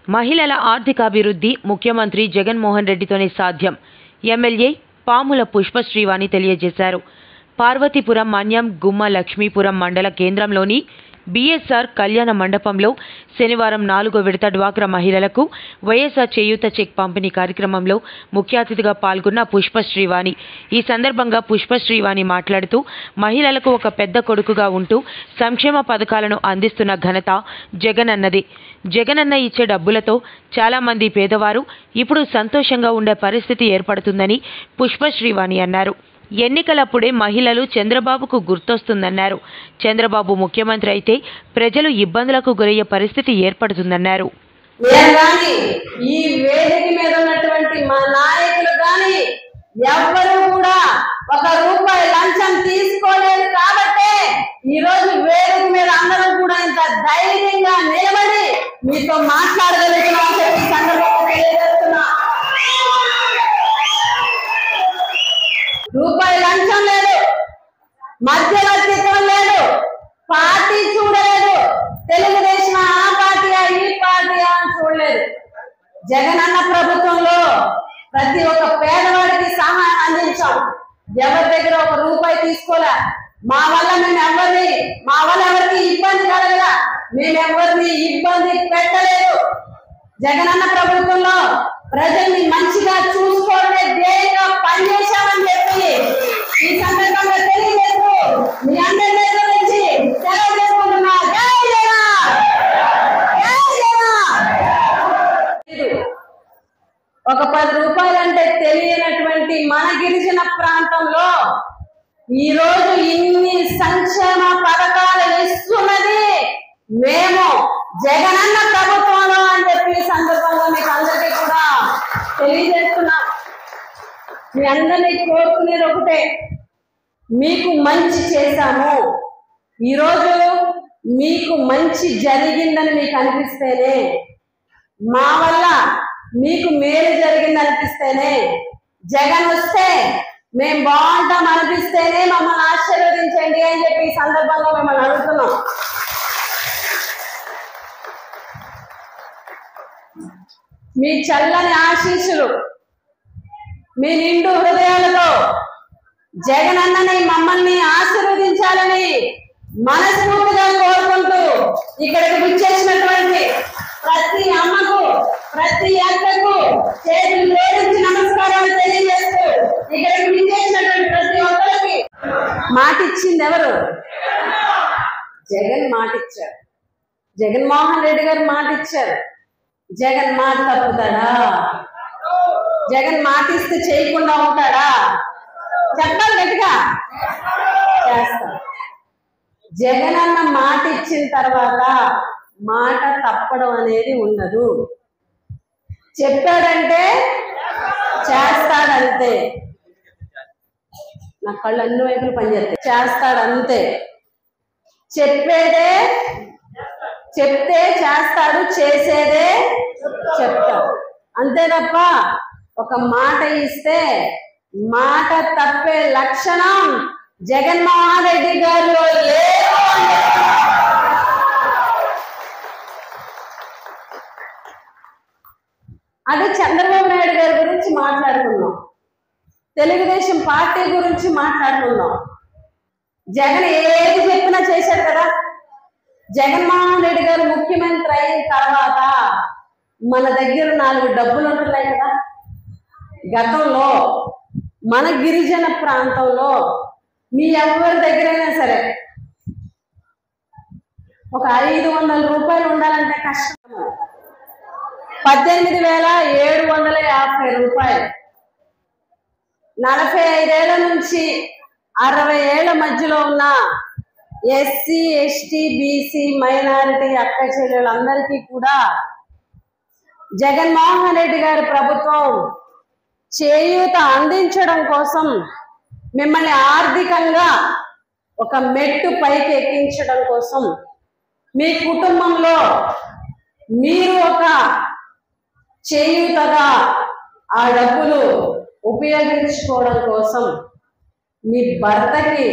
మహిళల ఆర్థికాభివృద్ధి ముఖ్యమంత్రి జగన్మోహన్ రెడ్డితోనే సాధ్యం. ఎమ్మెల్యే పాముల పుష్పశ్రీవాణి తెలియజేశారు. పార్వతీపురం మన్యం గుమ్మ లక్ష్మీపురం మండల కేంద్రంలోని బీఎస్ఆర్ కళ్యాణ మండపంలో శనివారం 4వ విడత డ్వాక్రా మహిళలకు వైఎస్ఆర్ చేయూత చెక్ పంపిణీ కార్యక్రమంలో ముఖ్య అతిథిగా పాల్గొన్న పుష్పశ్రీవాణి. ఈ సందర్భంగా పుష్పశ్రీవాణి మాట్లాడుతూ మహిళలకు ఒక పెద్ద కొడుకుగా ఉంటూ సంక్షేమ పథకాలను అందిస్తున్న ఘనత జగనన్నది. జగనన్న ఇచ్చే డబ్బులతో చాలామంది పేదవారు ఇప్పుడు సంతోషంగా ఉండే పరిస్థితి ఏర్పడుతుందని పుష్పశ్రీవాణి అన్నారు. ఎన్నికలప్పుడే మహిళలు చంద్రబాబుకు గుర్తొస్తుందన్నారు. చంద్రబాబు ముఖ్యమంత్రి అయితే ప్రజలు ఇబ్బందులకు గురయ్యే పరిస్థితి ఏర్పడుతుందన్నారు. ఈ వేదిక మీద ఉన్నటువంటి మా నాయకులు కానీ ఎవ్వరూ కూడా ₹1 లంచం తీసుకోలేదు కాబట్టి ఈ రోజు వేదిక మీద అందరూ కూడా ఇంత ధైర్యంగా నిలబడి మీతో మాట్లాడగలుగుతున్నాం చెప్పి సందర్భంగా తెలియజేస్తున్నా. ₹1 లంచం లేదు, మధ్యవర్తిత్వం లేదు, పార్టీ చూడలేదు, తెలుగుదేశం ఆ పార్టీయా ఈ పార్టీయా అని చూడలేదు. జగనన్న ప్రభుత్వంలో ప్రతి ఒక్క పేదవాడికి సహాయం అందించాం. ఎవరి దగ్గర ₹1 తీసుకోలే. మా వల్ల ఎవరికి ఇబ్బంది కలగలా, మేమెవరిని ఇబ్బంది పెట్టలేదు. జగనన్న ప్రభుత్వంలో ప్రజల్ని మంచిగా చూసుకోవడమే ధ్యేయంగా పనిచేశామని చెప్పి ఈ సందర్భంగా తెలియజేస్తూ మీ అందరి దగ్గర నుంచి సెలవు చేసుకుంటున్నా. జై జగన్, జై జగన్. ఒక ₹10 అంటే తెలియనటువంటి మన గిరిజన ప్రాంతంలో ఈ రోజు ఇన్ని సంక్షేమ పథకాలు ఇస్తున్నది మేము జగనన్న ప్రభుత్వంలో అని చెప్పి ఈ సందర్భంగా మీకు అందరికీ కూడా తెలియజేస్తున్నాం. మీ అందరినీ కోరుకునేది ఒకటే, మీకు మంచి చేశాము. ఈరోజు మీకు మంచి జరిగిందని మీకు అనిపిస్తేనే, మా వల్ల మీకు మేలు జరిగింది అనిపిస్తేనే, జగన్ వస్తే మేము బాగుంటాం అనిపిస్తేనే మమ్మల్ని ఆశీర్వదించండి అని చెప్పి ఈ సందర్భంగా మిమ్మల్ని అడుగుతున్నాం. మీ చల్లని ఆశీస్సులు, మీ నిండు హృదయాలతో జగనన్నని మమ్మల్ని ఆశీర్వదించాలని మనస్ఫూర్తిగా కోరుకుంటూ ఇక్కడికి విచ్చేసినటువంటి ప్రతి అమ్మకు, ప్రతి అక్కకు చేతులు జోడించి నమస్కారాలు తెలియజేస్తూ ఇక్కడికి విచ్చేసినటువంటి ప్రతి ఒక్కరికి మాట ఇచ్చింది ఎవరు? జగన్ మాట ఇచ్చారు. జగన్మోహన్ రెడ్డి గారు మాట ఇచ్చారు. జగన్ మాట తప్పుతాడా? జగన్ మాట ఇస్తే చేయకుండా ఉంటాడా? చెప్పాలి గట్టిగా. చేస్తాడు. జగన్ అన్న మాట ఇచ్చిన తర్వాత మాట తప్పడం అనేది ఉండదు. చెప్పాడంటే చేస్తాడంతే. నా కళ్ళు అన్ని వైపులు పనిచేస్తాయి. చేస్తాడంతే. చెప్తే చేస్తాడు, చేసేదే చెప్తాడు. అంతే తప్ప ఒక మాట ఇస్తే మాట తప్పే లక్షణం జగన్మోహన్ రెడ్డి గారిలో లేదు. అదే చంద్రబాబు నాయుడు గారి గురించి మాట్లాడుకున్నాం, తెలుగుదేశం పార్టీ గురించి మాట్లాడుకున్నాం. జగన్ ఏది చెప్పినా చేశాడు కదా. జగన్మోహన్ రెడ్డి గారు ముఖ్యమంత్రి అయిన తర్వాత మన దగ్గర 4 డబ్బులు ఉంటున్నాయి కదా. గతంలో మన గిరిజన ప్రాంతంలో మీ ఎవరి దగ్గరైనా సరే ఒక ₹500 ఉండాలంటే కష్టం. 18,750 45 ఏళ్ల నుంచి 60 ఏళ్ల మధ్యలో ఉన్న ఎస్సీ, ఎస్టీ, బీసీ, మైనారిటీ అక్క చెల్లెలందరికీ కూడా జగన్మోహన్ రెడ్డి గారి ప్రభుత్వం చేయూత అందించడం కోసం, మిమ్మల్ని ఆర్థికంగా ఒక మెట్టు పైకి ఎక్కించడం కోసం, మీ కుటుంబంలో మీరు ఒక చేయూతగా ఆ డబ్బులు ఉపయోగించుకోవడం కోసం, మీ భర్తకి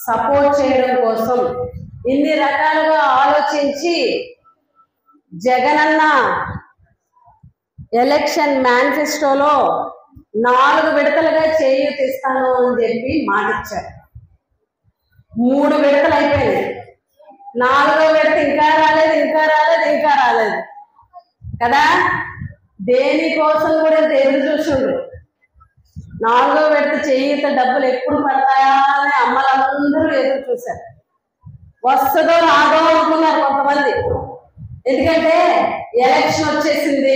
సపోర్ట్ చేయడం కోసం ఇన్ని రకాలుగా ఆలోచించి జగనన్న ఎలక్షన్ మేనిఫెస్టోలో 4 విడతలుగా చేయూత ఇస్తాను అని చెప్పి మాట ఇచ్చారు. 3 విడతలు అయిపోయినాయి. 4వ విడత ఇంకా రాలేదు కదా. దేనికోసం కూడా ఎదురు చూసిండ్రు. 4వ విడత చేయూత డబ్బులు ఎప్పుడు పడతాయా అని అమ్మలందరూ ఎదురు చూశారు. వస్తుందో రాదో అనుకున్నారు కొంతమంది. ఎందుకంటే ఎలక్షన్ వచ్చేసింది,